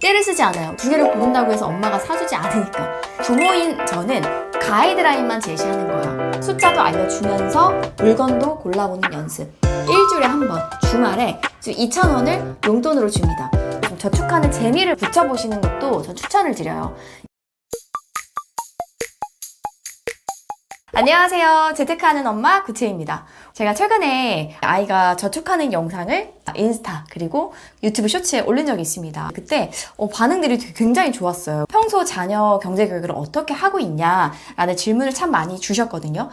떼를 쓰지 않아요. 두 개를 고른다고 해서 엄마가 사주지 않으니까. 부모인 저는 가이드라인만 제시하는 거예요. 숫자도 알려주면서 물건도 골라보는 연습. 일주일에 한 번 주말에 2,000원을 용돈으로 줍니다. 좀 저축하는 재미를 붙여보시는 것도 전 추천을 드려요. 안녕하세요. 재테크하는 엄마 구채입니다. 제가 최근에 아이가 저축하는 영상을 인스타 그리고 유튜브 쇼츠에 올린 적이 있습니다. 그때 반응들이 굉장히 좋았어요. 평소 자녀 경제 교육을 어떻게 하고 있냐라는 질문을 참 많이 주셨거든요.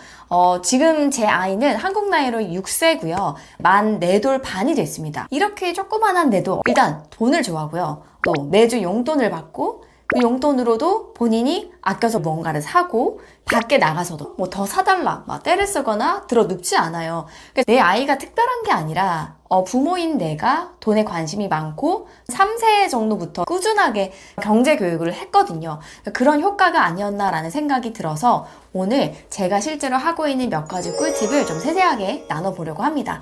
지금 제 아이는 한국 나이로 6세고요. 만 4돌 반이 됐습니다. 이렇게 조그만한 내도 일단 돈을 좋아하고요. 또 매주 용돈을 받고 그 용돈으로도 본인이 아껴서 뭔가를 사고 밖에 나가서도 뭐 더 사달라 막 떼를 쓰거나 들어 눕지 않아요. 내 아이가 특별한 게 아니라 부모인 내가 돈에 관심이 많고 3세 정도부터 꾸준하게 경제 교육을 했거든요. 그런 효과가 아니었나라는 생각이 들어서 오늘 제가 실제로 하고 있는 몇 가지 꿀팁을 좀 세세하게 나눠보려고 합니다.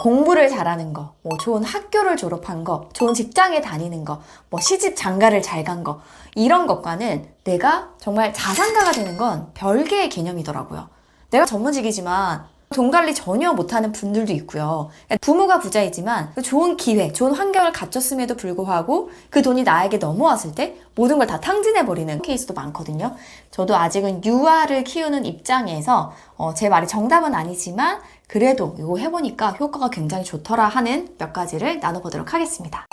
공부를 잘하는 거, 좋은 학교를 졸업한 거, 좋은 직장에 다니는 거, 시집 장가를 잘 간 거, 이런 것과는 내가 정말 자산가가 되는 건 별개의 개념이더라고요. 내가 전문직이지만 돈 관리 전혀 못하는 분들도 있고요. 부모가 부자이지만 좋은 기회, 좋은 환경을 갖췄음에도 불구하고 그 돈이 나에게 넘어왔을 때 모든 걸 다 탕진해버리는 케이스도 많거든요. 저도 아직은 유아를 키우는 입장에서 제 말이 정답은 아니지만 그래도 이거 해보니까 효과가 굉장히 좋더라 하는 몇 가지를 나눠보도록 하겠습니다.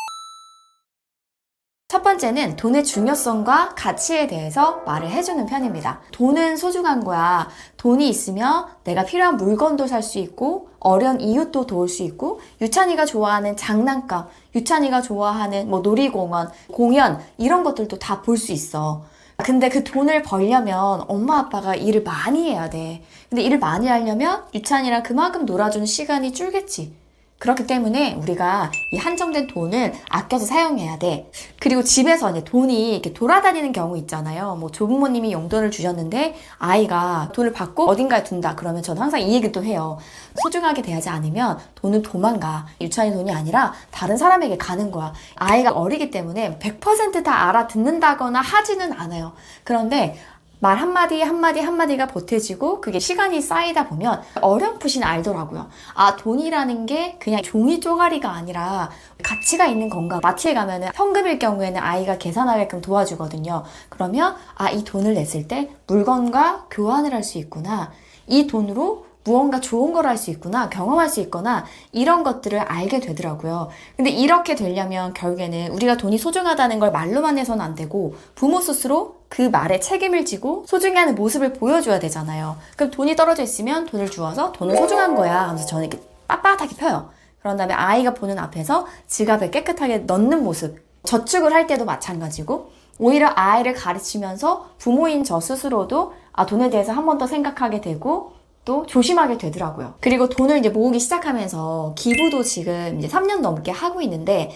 첫 번째는 돈의 중요성과 가치에 대해서 말을 해주는 편입니다. 돈은 소중한 거야. 돈이 있으면 내가 필요한 물건도 살 수 있고 어려운 이웃도 도울 수 있고 유찬이가 좋아하는 장난감, 유찬이가 좋아하는 놀이공원, 공연 이런 것들도 다 볼 수 있어. 근데 그 돈을 벌려면 엄마 아빠가 일을 많이 해야 돼. 근데 일을 많이 하려면 유찬이랑 그만큼 놀아주는 시간이 줄겠지. 그렇기 때문에 우리가 이 한정된 돈을 아껴서 사용해야 돼. 그리고 집에서 이제 돈이 이렇게 돌아다니는 경우 있잖아요. 조부모님이 용돈을 주셨는데 아이가 돈을 받고 어딘가에 둔다. 그러면 저는 항상 이 얘기도 해요. 소중하게 대하지 않으면 돈은 도망가. 유치원의 돈이 아니라 다른 사람에게 가는 거야. 아이가 어리기 때문에 100%다 알아듣는다거나 하지는 않아요. 그런데 말 한마디 한마디가 보태지고 그게 시간이 쌓이다 보면 어렴풋이 알더라고요. 아, 돈이라는 게 그냥 종이 쪼가리가 아니라 가치가 있는 건가. 마트에 가면은 현금일 경우에는 아이가 계산하게끔 도와주거든요. 그러면 이 돈을 냈을 때 물건과 교환을 할 수 있구나. 이 돈으로 무언가 좋은 걸 할 수 있구나, 경험할 수 있거나 이런 것들을 알게 되더라고요. 근데 이렇게 되려면 결국에는 우리가 돈이 소중하다는 걸 말로만 해서는 안 되고 부모 스스로 그 말에 책임을 지고 소중히 하는 모습을 보여줘야 되잖아요. 그럼 돈이 떨어져 있으면 돈을 주어서 돈은 소중한 거야 하면서 저는 이렇게 빳빳하게 펴요. 그런 다음에 아이가 보는 앞에서 지갑에 깨끗하게 넣는 모습, 저축을 할 때도 마찬가지고 오히려 아이를 가르치면서 부모인 저 스스로도 돈에 대해서 한 번 더 생각하게 되고 또 조심하게 되더라고요. 그리고 돈을 이제 모으기 시작하면서 기부도 지금 이제 3년 넘게 하고 있는데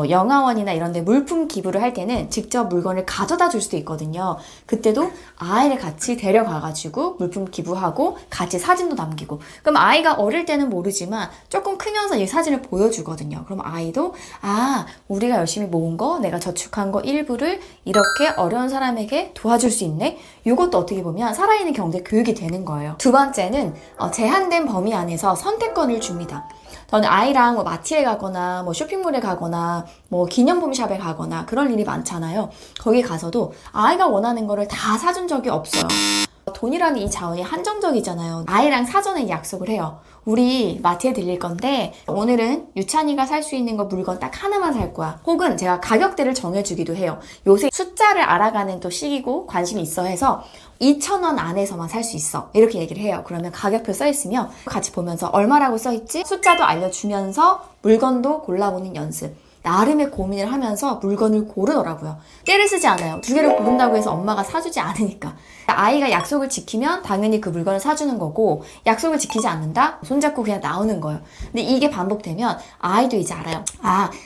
영화원이나 이런 데 물품 기부를 할 때는 직접 물건을 가져다 줄 수도 있거든요. 그때도 아이를 같이 데려가가지고 물품 기부하고 같이 사진도 남기고 그럼 아이가 어릴 때는 모르지만 조금 크면서 이 사진을 보여주거든요. 그럼 아이도 우리가 열심히 모은 거 내가 저축한 거 일부를 이렇게 어려운 사람에게 도와줄 수 있네? 이것도 어떻게 보면 살아있는 경제 교육이 되는 거예요. 두 번째는 제한된 범위 안에서 선택권을 줍니다. 저는 아이랑 마트에 가거나 쇼핑몰에 가거나 기념품 샵에 가거나 그럴 일이 많잖아요. 거기 가서도 아이가 원하는 거를 다 사준 적이 없어요. 돈이라는 이 자원이 한정적이잖아요. 아이랑 사전에 약속을 해요. 우리 마트에 들릴 건데 오늘은 유찬이가 살 수 있는 거 물건 딱 하나만 살 거야. 혹은 제가 가격대를 정해주기도 해요. 요새 숫자를 알아가는 또 시기고 관심이 있어 해서 2,000원 안에서만 살 수 있어. 이렇게 얘기를 해요. 그러면 가격표 써있으면 같이 보면서 얼마라고 써있지? 숫자도 알려주면서 물건도 골라보는 연습. 나름의 고민을 하면서 물건을 고르더라고요. 떼를 쓰지 않아요. 두 개를 고른다고 해서 엄마가 사주지 않으니까. 아이가 약속을 지키면 당연히 그 물건을 사주는 거고 약속을 지키지 않는다? 손잡고 그냥 나오는 거예요. 근데 이게 반복되면 아이도 이제 알아요.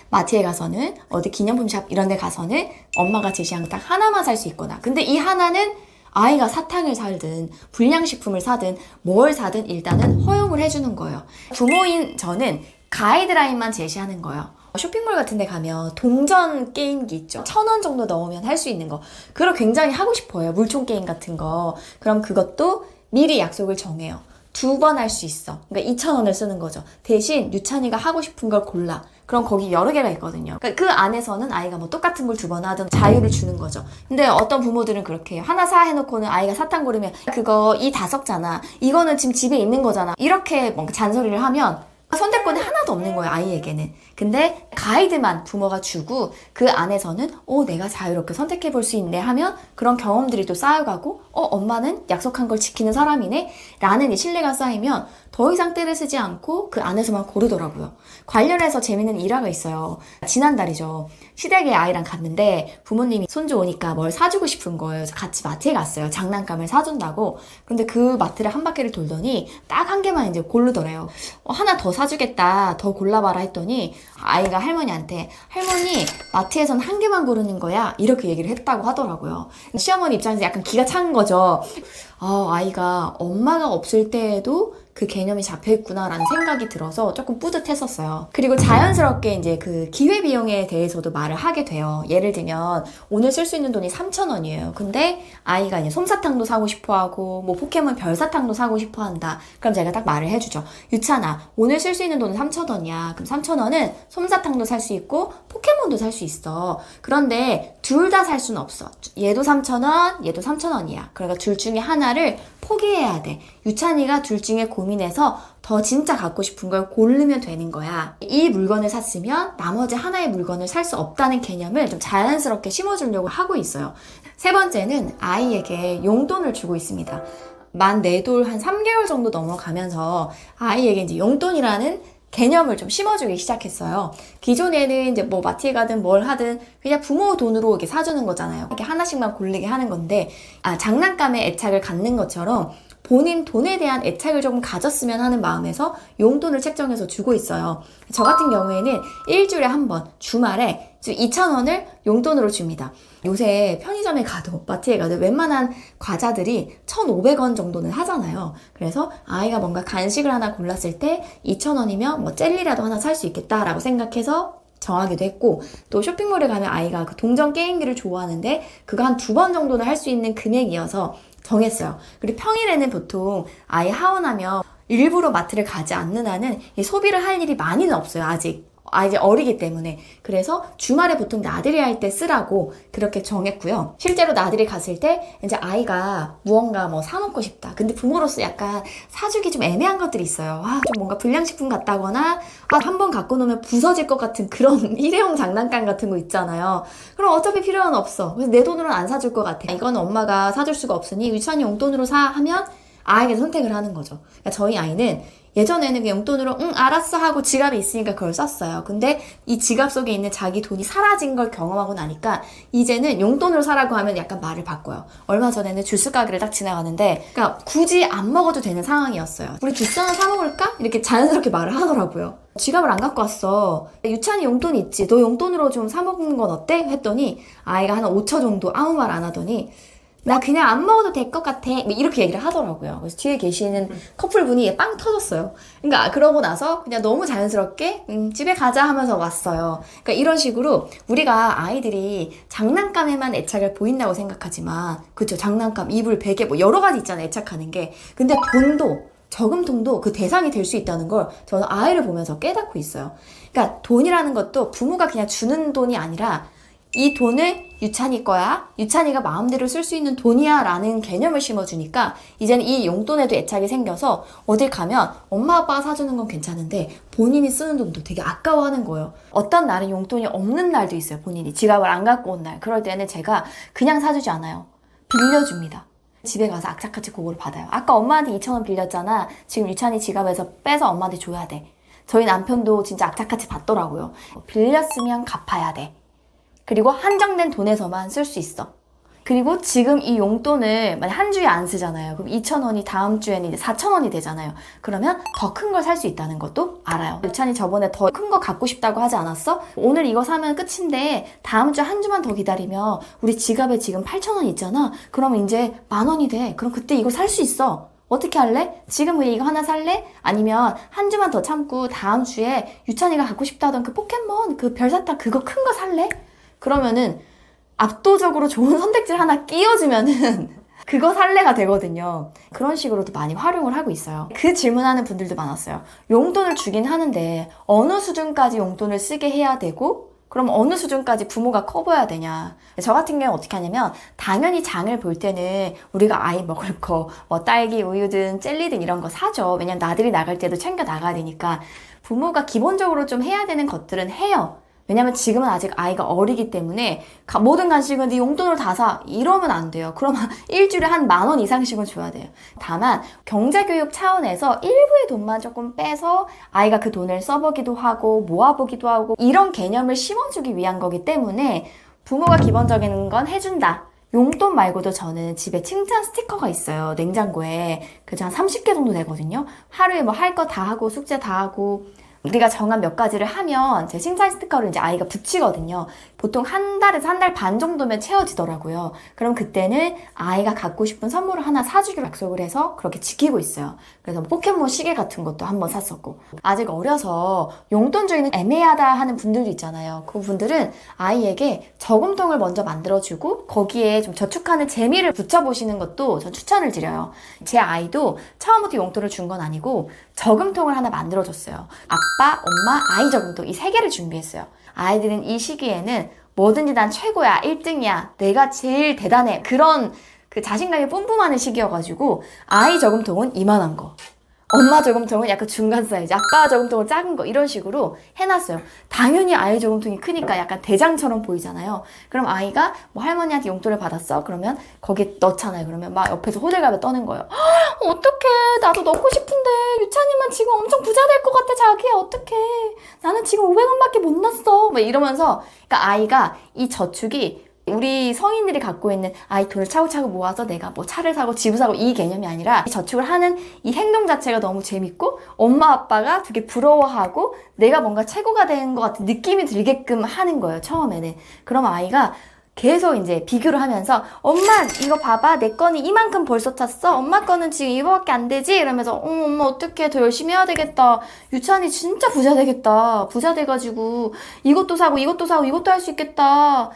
마트에 가서는 어디 기념품 샵 이런 데 가서는 엄마가 제시한 거 딱 하나만 살 수 있구나. 근데 이 하나는 아이가 사탕을 사든 불량식품을 사든 뭘 사든 일단은 허용을 해주는 거예요. 부모인 저는 가이드라인만 제시하는 거예요. 쇼핑몰 같은 데 가면 동전 게임기 있죠. 1,000원 정도 넣으면 할 수 있는 거. 그걸 굉장히 하고 싶어요. 물총 게임 같은 거. 그럼 그것도 미리 약속을 정해요. 2번 할 수 있어. 그러니까 2,000원을 쓰는 거죠. 대신 유찬이가 하고 싶은 걸 골라. 그럼 거기 여러 개가 있거든요. 그러니까 그 안에서는 아이가 뭐 똑같은 걸 2번 하든 자유를 주는 거죠. 근데 어떤 부모들은 그렇게 해요. 하나 사 해놓고는 아이가 사탕 고르면 그거 이 다 섞잖아. 이거는 지금 집에 있는 거잖아. 이렇게 뭔가 잔소리를 하면 선택권이 하나도 없는 거예요, 아이에게는. 근데 가이드만 부모가 주고 그 안에서는 내가 자유롭게 선택해 볼 수 있네 하면 그런 경험들이 또 쌓여가고 엄마는 약속한 걸 지키는 사람이네 라는 이 신뢰가 쌓이면 더 이상 떼를 쓰지 않고 그 안에서만 고르더라고요. 관련해서 재밌는 일화가 있어요. 지난달이죠. 시댁에 아이랑 갔는데 부모님이 손주 오니까 뭘 사주고 싶은 거예요. 그래서 같이 마트에 갔어요. 장난감을 사준다고. 근데 그 마트를 한 바퀴를 돌더니 딱 한 개만 이제 고르더래요. 하나 더 사주겠다. 더 골라봐라 했더니 아이가 할머니한테 할머니 마트에선 한 개만 고르는 거야. 이렇게 얘기를 했다고 하더라고요. 시어머니 입장에서 약간 기가 찬 거죠. 아이가 엄마가 없을 때에도 그 개념이 잡혀있구나라는 생각이 들어서 조금 뿌듯했었어요. 그리고 자연스럽게 이제 그 기회비용에 대해서도 말을 하게 돼요. 예를 들면 오늘 쓸 수 있는 돈이 3,000원이에요. 근데 아이가 이제 솜사탕도 사고 싶어하고 뭐 포켓몬 별사탕도 사고 싶어한다. 그럼 제가 딱 말을 해주죠. 유찬아, 오늘 쓸 수 있는 돈은 3,000원이야. 그럼 3,000원은 솜사탕도 살 수 있고 포켓몬도 살 수 있어. 그런데 둘 다 살 수는 없어. 얘도 3,000원, 얘도 3,000원이야. 그러니까 둘 중에 하나를 포기해야 돼. 유찬이가 둘 중에 고민해서 더 진짜 갖고 싶은 걸 고르면 되는 거야. 이 물건을 샀으면 나머지 하나의 물건을 살 수 없다는 개념을 좀 자연스럽게 심어주려고 하고 있어요. 세 번째는 아이에게 용돈을 주고 있습니다. 만 4돌 한 3개월 정도 넘어가면서 아이에게 이제 용돈이라는 개념을 좀 심어주기 시작했어요. 기존에는 이제 뭐 마트에 가든 뭘 하든 그냥 부모 돈으로 이렇게 사주는 거잖아요. 이렇게 하나씩만 고르게 하는 건데, 장난감에 애착을 갖는 것처럼 본인 돈에 대한 애착을 조금 가졌으면 하는 마음에서 용돈을 책정해서 주고 있어요. 저 같은 경우에는 일주일에 한 번 주말에 2,000원을 용돈으로 줍니다. 요새 편의점에 가도 마트에 가도 웬만한 과자들이 1,500원 정도는 하잖아요. 그래서 아이가 뭔가 간식을 하나 골랐을 때 2,000원이면 뭐 젤리라도 하나 살 수 있겠다라고 생각해서 정하기도 했고, 또 쇼핑몰에 가면 아이가 그 동전 게임기를 좋아하는데 그거 한 2번 정도는 할 수 있는 금액이어서 정했어요. 그리고 평일에는 보통 아이 하원하면 일부러 마트를 가지 않는 한은 소비를 할 일이 많이는 없어요. 아직 어리기 때문에. 그래서 주말에 보통 나들이 할 때 쓰라고 그렇게 정했고요. 실제로 나들이 갔을 때 이제 아이가 무언가 뭐 사 먹고 싶다. 근데 부모로서 약간 사주기 좀 애매한 것들이 있어요. 좀 뭔가 불량식품 같다거나 한 번 갖고 놓으면 부서질 것 같은 그런 일회용 장난감 같은 거 있잖아요. 그럼 어차피 필요는 없어. 그래서 내 돈으로는 안 사줄 것 같아. 이건 엄마가 사줄 수가 없으니 유치원이 용돈으로 사 하면 아이에게 선택을 하는 거죠. 그러니까 저희 아이는 예전에는 그냥 용돈으로 알았어 하고 지갑에 있으니까 그걸 썼어요. 근데 이 지갑 속에 있는 자기 돈이 사라진 걸 경험하고 나니까 이제는 용돈으로 사라고 하면 약간 말을 바꿔요. 얼마 전에는 주스 가게를 딱 지나가는데 그러니까 굳이 안 먹어도 되는 상황이었어요. 우리 주스 하나 사 먹을까? 이렇게 자연스럽게 말을 하더라고요. 지갑을 안 갖고 왔어. 유찬이 용돈 있지? 너 용돈으로 좀 사 먹는 건 어때? 했더니 아이가 한 5초 정도 아무 말 안 하더니 나 그냥 안 먹어도 될 것 같아. 이렇게 얘기를 하더라고요. 그래서 뒤에 계시는 커플분이 빵 터졌어요. 그러니까 그러고 나서 그냥 너무 자연스럽게 집에 가자 하면서 왔어요. 그러니까 이런 식으로 우리가 아이들이 장난감에만 애착을 보인다고 생각하지만 그쵸, 장난감, 이불, 베개 뭐 여러 가지 있잖아요. 애착하는 게. 근데 돈도 저금통도 그 대상이 될 수 있다는 걸 저는 아이를 보면서 깨닫고 있어요. 그러니까 돈이라는 것도 부모가 그냥 주는 돈이 아니라 이 돈을 유찬이 거야. 유찬이가 마음대로 쓸 수 있는 돈이야 라는 개념을 심어주니까 이제는 이 용돈에도 애착이 생겨서 어딜 가면 엄마 아빠가 사주는 건 괜찮은데 본인이 쓰는 돈도 되게 아까워하는 거예요. 어떤 날은 용돈이 없는 날도 있어요. 본인이 지갑을 안 갖고 온 날. 그럴 때는 제가 그냥 사주지 않아요. 빌려줍니다. 집에 가서 악착같이 그거를 받아요. 아까 엄마한테 2,000원 빌렸잖아. 지금 유찬이 지갑에서 빼서 엄마한테 줘야 돼. 저희 남편도 진짜 악착같이 받더라고요. 빌렸으면 갚아야 돼. 그리고 한정된 돈에서만 쓸 수 있어. 그리고 지금 이 용돈을 만약 한 주에 안 쓰잖아요. 그럼 2,000원이 다음 주에는 이제 4,000원이 되잖아요. 그러면 더 큰 걸 살 수 있다는 것도 알아요. 유찬이 저번에 더 큰 거 갖고 싶다고 하지 않았어? 오늘 이거 사면 끝인데 다음 주 한 주만 더 기다리면 우리 지갑에 지금 8,000원 있잖아. 그럼 이제 10,000원이 돼. 그럼 그때 이거 살 수 있어. 어떻게 할래? 지금 왜 이거 하나 살래? 아니면 한 주만 더 참고 다음 주에 유찬이가 갖고 싶다던 그 포켓몬 그 별사탕 그거 큰 거 살래? 그러면은 압도적으로 좋은 선택지를 하나 끼워주면은 그거 살래가 되거든요. 그런 식으로도 많이 활용을 하고 있어요. 그 질문하는 분들도 많았어요. 용돈을 주긴 하는데 어느 수준까지 용돈을 쓰게 해야 되고 그럼 어느 수준까지 부모가 커버해야 되냐. 저 같은 경우는 어떻게 하냐면 당연히 장을 볼 때는 우리가 아이 먹을 거 뭐 딸기, 우유든 젤리든 이런 거 사죠. 왜냐면 나들이 나갈 때도 챙겨 나가야 되니까 부모가 기본적으로 좀 해야 되는 것들은 해요. 왜냐면 지금은 아직 아이가 어리기 때문에 모든 간식은 네 용돈으로 다 사. 이러면 안 돼요. 그러면 일주일에 한 10,000원 이상씩은 줘야 돼요. 다만 경제교육 차원에서 일부의 돈만 조금 빼서 아이가 그 돈을 써보기도 하고 모아보기도 하고 이런 개념을 심어주기 위한 거기 때문에 부모가 기본적인 건 해준다. 용돈 말고도 저는 집에 칭찬 스티커가 있어요. 냉장고에. 그저 한 30개 정도 되거든요. 하루에 뭐 할 거 다 하고 숙제 다 하고 우리가 정한 몇 가지를 하면 제 칭찬 스티커를 이제 아이가 붙이거든요. 보통 한 달에서 한 달 반 정도면 채워지더라고요. 그럼 그때는 아이가 갖고 싶은 선물을 하나 사주기로 약속을 해서 그렇게 지키고 있어요. 그래서 포켓몬 시계 같은 것도 한번 샀었고. 아직 어려서 용돈 주기는 애매하다 하는 분들도 있잖아요. 그분들은 아이에게 저금통을 먼저 만들어주고 거기에 좀 저축하는 재미를 붙여보시는 것도 전 추천을 드려요. 제 아이도 처음부터 용돈을 준 건 아니고 저금통을 하나 만들어줬어요. 아빠, 엄마, 아이 저금통 이 3개를 준비했어요. 아이들은 이 시기에는 뭐든지 난 최고야, 1등이야, 내가 제일 대단해 그런 그 자신감이 뿜뿜하는 시기여가지고 아이 저금통은 이만한 거, 엄마 저금통은 약간 중간 사이즈, 아빠 저금통은 작은 거 이런 식으로 해놨어요. 당연히 아이 저금통이 크니까 약간 대장처럼 보이잖아요. 그럼 아이가 뭐 할머니한테 용돈을 받았어? 그러면 거기에 넣잖아요. 그러면 막 옆에서 호들갑을 떠는 거예요. 어떡해, 나도 넣고 싶은데 유찬이만 지금 엄청 부자 될 것 같아. 자기야 어떡해, 나는 지금 500원밖에 못 넣었어 막 이러면서. 그러니까 아이가 이 저축이 우리 성인들이 갖고 있는 아이 돈을 차곡차곡 모아서 내가 뭐 차를 사고 집을 사고 이 개념이 아니라 이 저축을 하는 이 행동 자체가 너무 재밌고 엄마 아빠가 되게 부러워하고 내가 뭔가 최고가 된 것 같은 느낌이 들게끔 하는 거예요, 처음에는. 그럼 아이가 계속 이제 비교를 하면서 엄마 이거 봐봐, 내 거는 이만큼 벌써 찼어, 엄마 거는 지금 이거밖에 안 되지 이러면서 엄마 어떡해, 더 열심히 해야 되겠다, 유찬이 진짜 부자 되겠다, 부자 돼가지고 이것도 사고 이것도 사고 이것도 할 수 있겠다,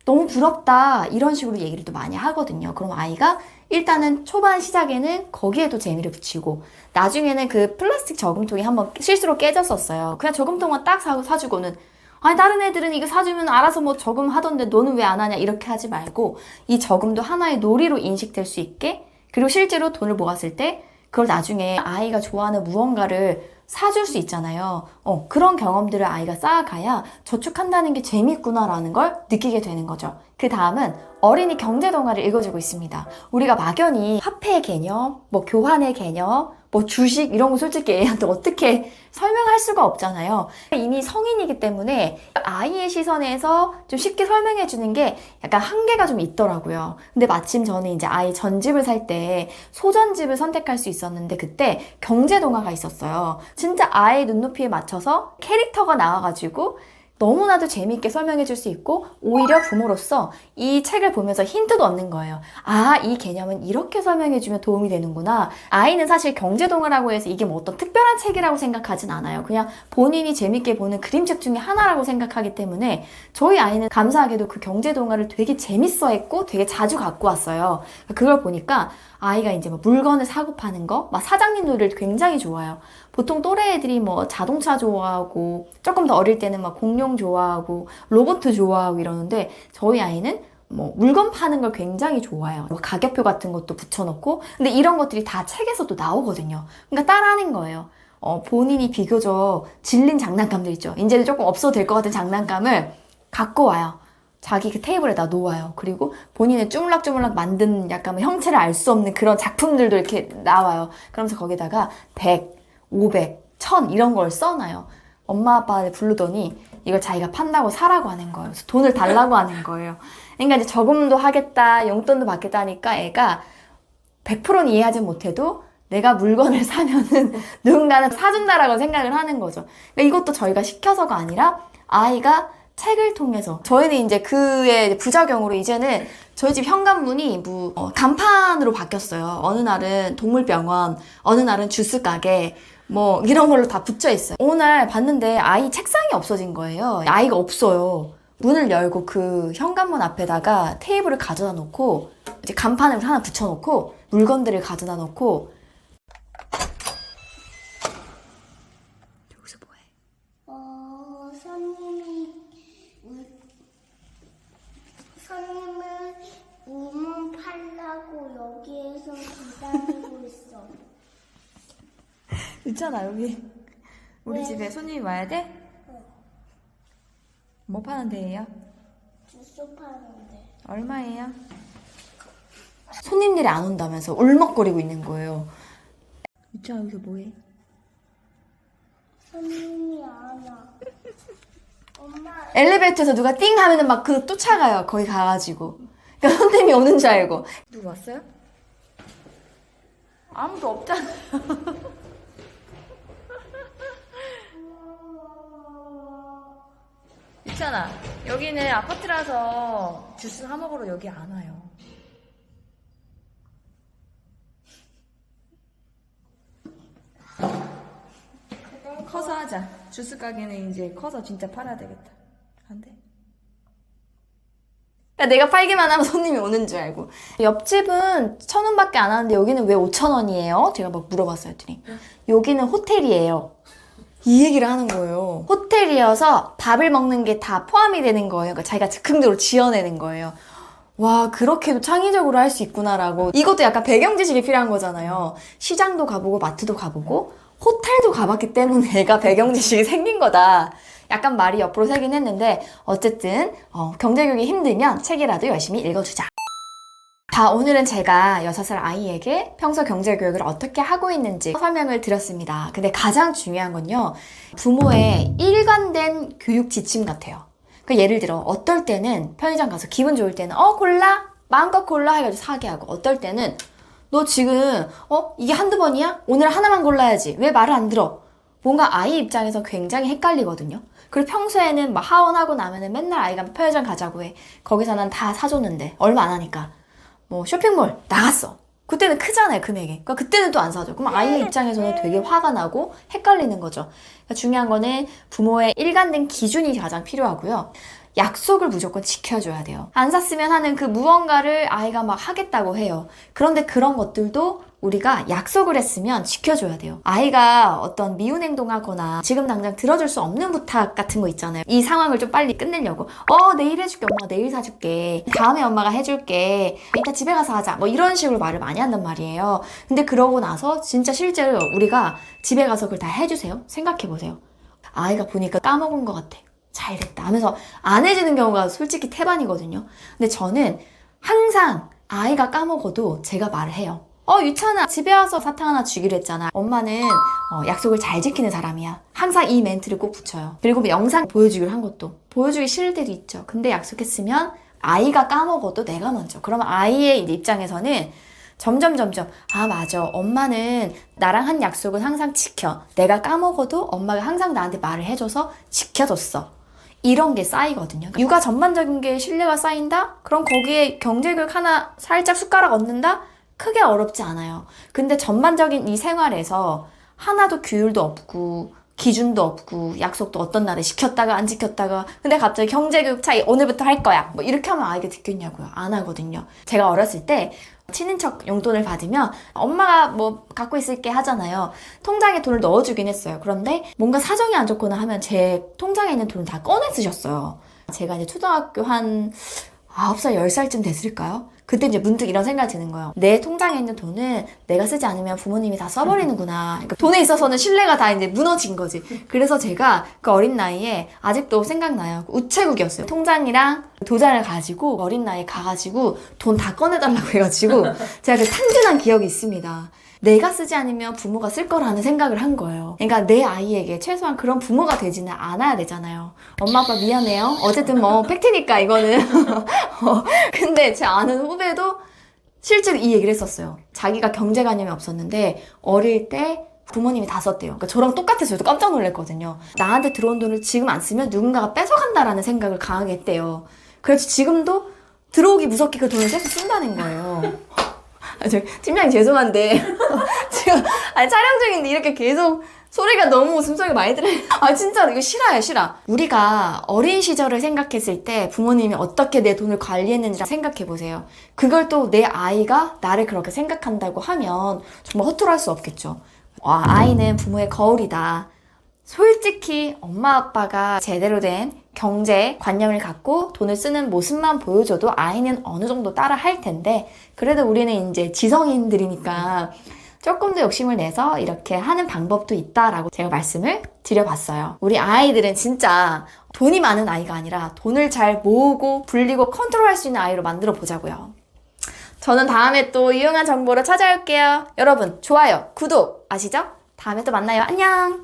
너무 부럽다, 이런 식으로 얘기를 또 많이 하거든요. 그럼 아이가 일단은 초반 시작에는 거기에도 재미를 붙이고 나중에는 그 플라스틱 저금통이 한번 실수로 깨졌었어요. 그냥 저금통만 딱 사주고는 아니 다른 애들은 이거 사주면 알아서 뭐 저금하던데 너는 왜 안 하냐 이렇게 하지 말고 이 저금도 하나의 놀이로 인식될 수 있게, 그리고 실제로 돈을 모았을 때 그걸 나중에 아이가 좋아하는 무언가를 사줄 수 있잖아요. 그런 경험들을 아이가 쌓아가야 저축한다는 게 재밌구나라는 걸 느끼게 되는 거죠. 그 다음은 어린이 경제 동화를 읽어주고 있습니다. 우리가 막연히 화폐의 개념, 뭐 교환의 개념, 뭐 주식 이런 거 솔직히 애한테 어떻게 설명할 수가 없잖아요. 이미 성인이기 때문에 아이의 시선에서 좀 쉽게 설명해 주는 게 약간 한계가 좀 있더라고요. 근데 마침 저는 이제 아이 전집을 살 때 소전집을 선택할 수 있었는데 그때 경제 동화가 있었어요. 진짜 아이의 눈높이에 맞춰서 캐릭터가 나와가지고 너무나도 재미있게 설명해 줄 수 있고 오히려 부모로서 이 책을 보면서 힌트도 얻는 거예요. 아, 이 개념은 이렇게 설명해 주면 도움이 되는구나. 아이는 사실 경제동화라고 해서 이게 뭐 어떤 특별한 책이라고 생각하진 않아요. 그냥 본인이 재밌게 보는 그림책 중에 하나라고 생각하기 때문에 저희 아이는 감사하게도 그 경제동화를 되게 재밌어 했고 되게 자주 갖고 왔어요. 그걸 보니까 아이가 이제 막 물건을 사고 파는 거, 막 사장님 놀이를 굉장히 좋아해요. 보통 또래 애들이 뭐 자동차 좋아하고 조금 더 어릴 때는 막 공룡 좋아하고 로봇 좋아하고 이러는데 저희 아이는 뭐 물건 파는 걸 굉장히 좋아해요. 뭐 가격표 같은 것도 붙여놓고, 근데 이런 것들이 다 책에서 또 나오거든요. 그러니까 따라하는 거예요. 본인이 비교적 질린 장난감들 있죠. 이제는 조금 없어도 될 것 같은 장난감을 갖고 와요. 자기 그 테이블에다 놓아요. 그리고 본인의 쭈물락쭈물락 만든 약간 형체를 알 수 없는 그런 작품들도 이렇게 나와요. 그러면서 거기다가 100, 500, 1000 이런 걸 써놔요. 엄마 아빠를 부르더니 이걸 자기가 판다고 사라고 하는 거예요. 그래서 돈을 달라고 하는 거예요. 그러니까 이제 저금도 하겠다, 용돈도 받겠다 하니까 애가 100%는 이해하지 못해도 내가 물건을 사면은 누군가는 사준다라고 생각을 하는 거죠. 그러니까 이것도 저희가 시켜서가 아니라 아이가 책을 통해서, 저희는 이제 그의 부작용으로 이제는 저희 집 현관문이 간판으로 바뀌었어요. 어느 날은 동물병원, 어느 날은 주스 가게, 뭐 이런 걸로 다 붙여 있어요. 오늘 봤는데 아이 책상이 없어진 거예요. 아이가 없어요. 문을 열고 그 현관문 앞에다가 테이블을 가져다 놓고 이제 간판을 하나 붙여놓고 물건들을 가져다 놓고. 여기서 뭐해? 손님은 우문 팔라고 여기에서 기다리고 있어. 있잖아, 여기. 우리 왜? 집에 손님이 와야 돼? 뭐 파는 데예요? 주스 파는데. 얼마예요? 손님들이 안 온다면서 울먹거리고 있는 거예요. 있잖아, 여기서 뭐해? 손님이 안 와. 엄마. 엘리베이터에서 누가 띵 하면은 막 쫓아가요. 거기 가가지고. 그러니까 손님이 오는 줄 알고. 누구 왔어요? 아무도 없잖아요. 있잖아. 여기는 아파트라서 주스 사 먹으러 여기 안 와요. 커서 하자. 주스 가게는 이제 커서 진짜 팔아야 되겠다. 안 돼? 그러니까 내가 팔기만 하면 손님이 오는 줄 알고. 옆집은 1,000원밖에 안 하는데 여기는 왜 5,000원이에요? 제가 막 물어봤어요. 했더니 여기는 호텔이에요. 이 얘기를 하는 거예요. 호텔이어서 밥을 먹는 게 다 포함이 되는 거예요. 그러니까 자기가 즉흥적으로 지어내는 거예요. 와, 그렇게도 창의적으로 할 수 있구나라고. 이것도 약간 배경 지식이 필요한 거잖아요. 시장도 가보고 마트도 가보고 호텔도 가봤기 때문에 애가 배경 지식이 생긴 거다. 약간 말이 옆으로 새긴 했는데 어쨌든 경제교육이 힘들면 책이라도 열심히 읽어주자. 자, 오늘은 제가 6살 아이에게 평소 경제교육을 어떻게 하고 있는지 설명을 드렸습니다. 근데 가장 중요한 건요, 부모의 일관된 교육 지침 같아요. 그러니까 예를 들어 어떨 때는 편의점 가서 기분 좋을 때는 골라? 마음껏 골라 해가지고 사게 하고, 어떨 때는 너 지금 이게 한두 번이야? 오늘 하나만 골라야지. 왜 말을 안 들어? 뭔가 아이 입장에서 굉장히 헷갈리거든요. 그리고 평소에는 막 하원하고 나면은 맨날 아이가 편의점 가자고 해. 거기서 난 다 사줬는데 얼마 안 하니까 뭐 쇼핑몰 나갔어. 그때는 크잖아요, 금액이. 그러니까 그때는 또 안 사줘. 그럼 아이의 입장에서는 되게 화가 나고 헷갈리는 거죠. 그러니까 중요한 거는 부모의 일관된 기준이 가장 필요하고요. 약속을 무조건 지켜줘야 돼요. 안 샀으면 하는 그 무언가를 아이가 막 하겠다고 해요. 그런데 그런 것들도 우리가 약속을 했으면 지켜줘야 돼요. 아이가 어떤 미운 행동하거나 지금 당장 들어줄 수 없는 부탁 같은 거 있잖아요. 이 상황을 좀 빨리 끝내려고 내일 해줄게, 엄마가 내일 사줄게, 다음에 엄마가 해줄게, 이따 집에 가서 하자, 뭐 이런 식으로 말을 많이 한단 말이에요. 근데 그러고 나서 진짜 실제로 우리가 집에 가서 그걸 다 해주세요. 생각해보세요. 아이가 보니까 까먹은 것 같아, 잘됐다 하면서 안 해주는 경우가 솔직히 태반이거든요. 근데 저는 항상 아이가 까먹어도 제가 말을 해요. 유찬아, 집에 와서 사탕 하나 주기로 했잖아. 엄마는 약속을 잘 지키는 사람이야. 항상 이 멘트를 꼭 붙여요. 그리고 뭐 영상 보여주기로 한 것도 보여주기 싫을 때도 있죠. 근데 약속했으면 아이가 까먹어도 내가 먼저. 그러면 아이의 입장에서는 점점 맞아, 엄마는 나랑 한 약속은 항상 지켜. 내가 까먹어도 엄마가 항상 나한테 말을 해줘서 지켜줬어. 이런 게 쌓이거든요. 육아 전반적인 게 신뢰가 쌓인다? 그럼 거기에 경제교육 하나 살짝 숟가락 얹는다? 크게 어렵지 않아요. 근데 전반적인 이 생활에서 하나도 규율도 없고 기준도 없고 약속도 어떤 날에 지켰다가 안 지켰다가, 근데 갑자기 경제교육 차이 오늘부터 할 거야, 뭐 이렇게 하면 아이가 듣겠냐고요. 안 하거든요. 제가 어렸을 때 친인척 용돈을 받으면 엄마가 뭐 갖고 있을게 하잖아요. 통장에 돈을 넣어주긴 했어요. 그런데 뭔가 사정이 안 좋거나 하면 제 통장에 있는 돈을 다 꺼내 쓰셨어요. 제가 이제 초등학교 한 9살, 10살쯤 됐을까요? 그때 이제 문득 이런 생각이 드는 거예요. 내 통장에 있는 돈은 내가 쓰지 않으면 부모님이 다 써버리는구나. 그러니까 돈에 있어서는 신뢰가 다 이제 무너진 거지. 그래서 제가 그 어린 나이에 아직도 생각나요. 우체국이었어요. 통장이랑 도장을 가지고 어린 나이에 가가지고 돈 다 꺼내달라고 해가지고 제가 그 탕진한 기억이 있습니다. 내가 쓰지 않으면 부모가 쓸 거라는 생각을 한 거예요. 그러니까 내 아이에게 최소한 그런 부모가 되지는 않아야 되잖아요. 엄마 아빠 미안해요. 어쨌든 뭐 팩트니까 이거는. 근데 제 아는 후배도 실제로 이 얘기를 했었어요. 자기가 경제관념이 없었는데 어릴 때 부모님이 다 썼대요. 그러니까 저랑 똑같아서 저도 깜짝 놀랐거든요. 나한테 들어온 돈을 지금 안 쓰면 누군가가 뺏어간다라는 생각을 강하게 했대요. 그래서 지금도 들어오기 무섭게 그 돈을 계속 쓴다는 거예요. 팀장님 죄송한데 지금 촬영 중인데 이렇게 계속 소리가 너무 웃음소리가 많이 들어요. 진짜 이거 실화예요, 실화. 우리가 어린 시절을 생각했을 때 부모님이 어떻게 내 돈을 관리했는지 생각해 보세요. 그걸 또 내 아이가 나를 그렇게 생각한다고 하면 정말 허투루할 수 없겠죠. 아이는 부모의 거울이다. 솔직히 엄마 아빠가 제대로 된 경제 관념을 갖고 돈을 쓰는 모습만 보여줘도 아이는 어느 정도 따라 할 텐데, 그래도 우리는 이제 지성인들이니까 조금 더 욕심을 내서 이렇게 하는 방법도 있다라고 제가 말씀을 드려봤어요. 우리 아이들은 진짜 돈이 많은 아이가 아니라 돈을 잘 모으고 불리고 컨트롤할 수 있는 아이로 만들어 보자고요. 저는 다음에 또 유용한 정보로 찾아올게요. 여러분 좋아요, 구독 아시죠? 다음에 또 만나요. 안녕.